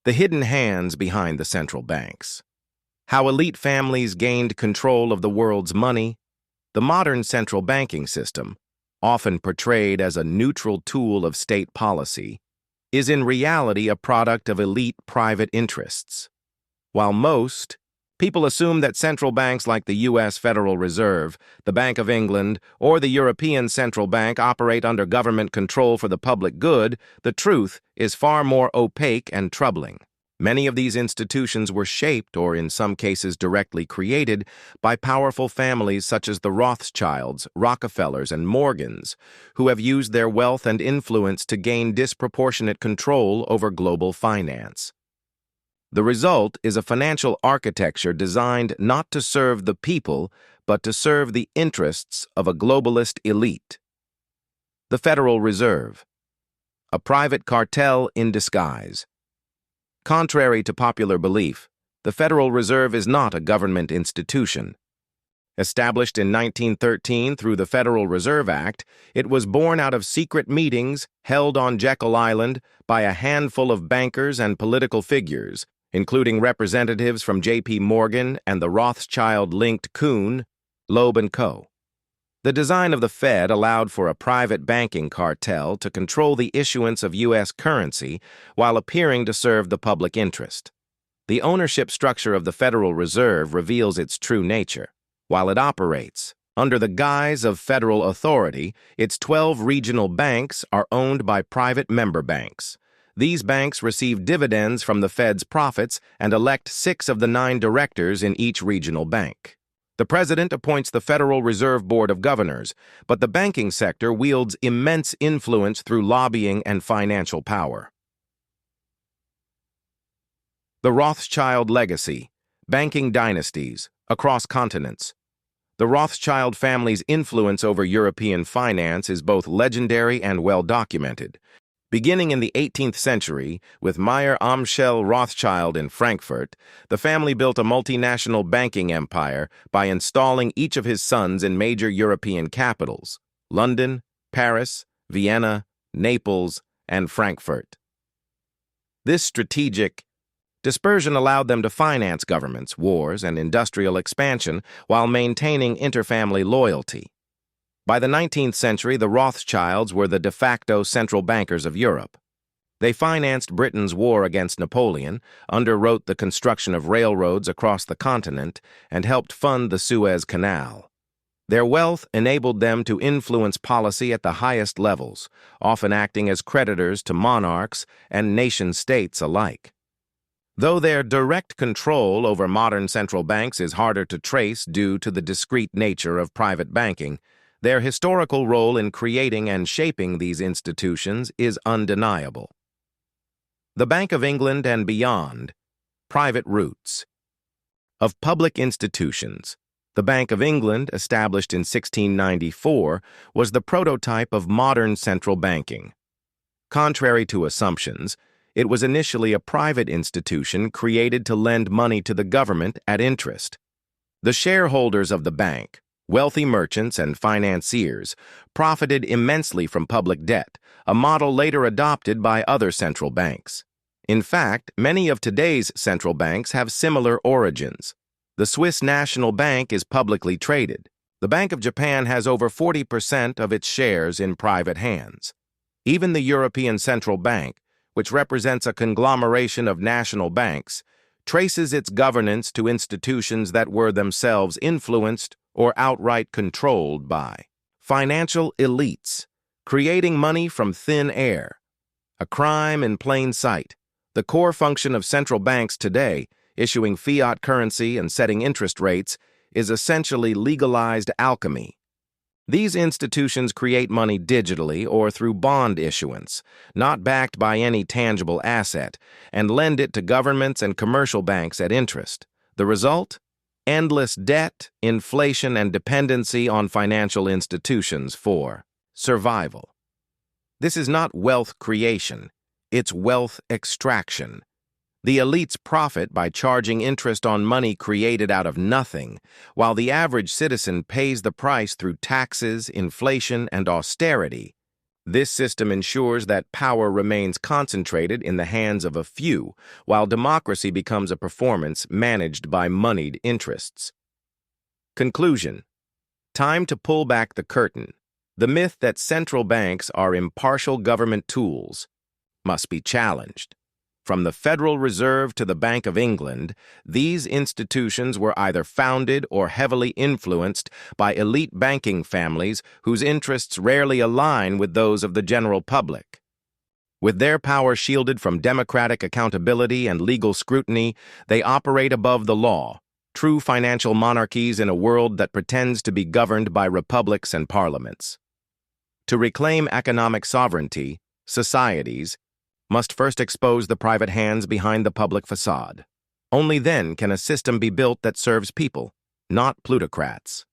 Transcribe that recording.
The hidden hands behind the central banks. How elite families gained control of the world's money. The modern central banking system, often portrayed as a neutral tool of state policy, is in reality a product of elite private interests. While most people assume that central banks like the U.S. Federal Reserve, the Bank of England, or the European Central Bank operate under government control for the public good, the truth is far more opaque and troubling. Many of these institutions were shaped, or in some cases directly created, by powerful families such as the Rothschilds, Rockefellers, and Morgans, who have used their wealth and influence to gain disproportionate control over global finance. The result is a financial architecture designed not to serve the people, but to serve the interests of a globalist elite. The Federal Reserve, a private cartel in disguise. Contrary to popular belief, the Federal Reserve is not a government institution. Established in 1913 through the Federal Reserve Act, it was born out of secret meetings held on Jekyll Island by a handful of bankers and political figures, including representatives from J.P. Morgan and the Rothschild-linked Kuhn, Loeb Co. The design of the Fed allowed for a private banking cartel to control the issuance of U.S. currency while appearing to serve the public interest. The ownership structure of the Federal Reserve reveals its true nature. While it operates under the guise of federal authority, its 12 regional banks are owned by private member banks. These banks receive dividends from the Fed's profits and elect 6 of the 9 directors in each regional bank. The president appoints the Federal Reserve Board of Governors, but the banking sector wields immense influence through lobbying and financial power. The Rothschild legacy, banking dynasties across continents. The Rothschild family's influence over European finance is both legendary and well-documented. Beginning in the 18th century, with Mayer Amschel Rothschild in Frankfurt, the family built a multinational banking empire by installing each of his sons in major European capitals: London, Paris, Vienna, Naples, and Frankfurt. This strategic dispersion allowed them to finance governments, wars, and industrial expansion while maintaining interfamily loyalty. By the 19th century, the Rothschilds were the de facto central bankers of Europe. They financed Britain's war against Napoleon, underwrote the construction of railroads across the continent, and helped fund the Suez Canal. Their wealth enabled them to influence policy at the highest levels, often acting as creditors to monarchs and nation-states alike. Though their direct control over modern central banks is harder to trace due to the discrete nature of private banking, their historical role in creating and shaping these institutions is undeniable. The Bank of England and beyond. Private roots. Of public institutions, the Bank of England, established in 1694, was the prototype of modern central banking. Contrary to assumptions, it was initially a private institution created to lend money to the government at interest. The shareholders of the bank, wealthy merchants and financiers, profited immensely from public debt, a model later adopted by other central banks. In fact, many of today's central banks have similar origins. The Swiss National Bank is publicly traded. The Bank of Japan has over 40% of its shares in private hands. Even the European Central Bank, which represents a conglomeration of national banks, traces its governance to institutions that were themselves influenced or outright controlled by financial elites, creating money from thin air. A crime in plain sight. The core function of central banks today, issuing fiat currency and setting interest rates, is essentially legalized alchemy. These institutions create money digitally or through bond issuance, not backed by any tangible asset, and lend it to governments and commercial banks at interest. The result? Endless debt, inflation, and dependency on financial institutions for survival. This is not wealth creation, it's wealth extraction. The elites profit by charging interest on money created out of nothing, while the average citizen pays the price through taxes, inflation, and austerity. This system ensures that power remains concentrated in the hands of a few, while democracy becomes a performance managed by moneyed interests. Conclusion. Time to pull back the curtain. The myth that central banks are impartial government tools must be challenged. From the Federal Reserve to the Bank of England, these institutions were either founded or heavily influenced by elite banking families whose interests rarely align with those of the general public. With their power shielded from democratic accountability and legal scrutiny, they operate above the law, true financial monarchies in a world that pretends to be governed by republics and parliaments. To reclaim economic sovereignty, societies must first expose the private hands behind the public facade. Only then can a system be built that serves people, not plutocrats.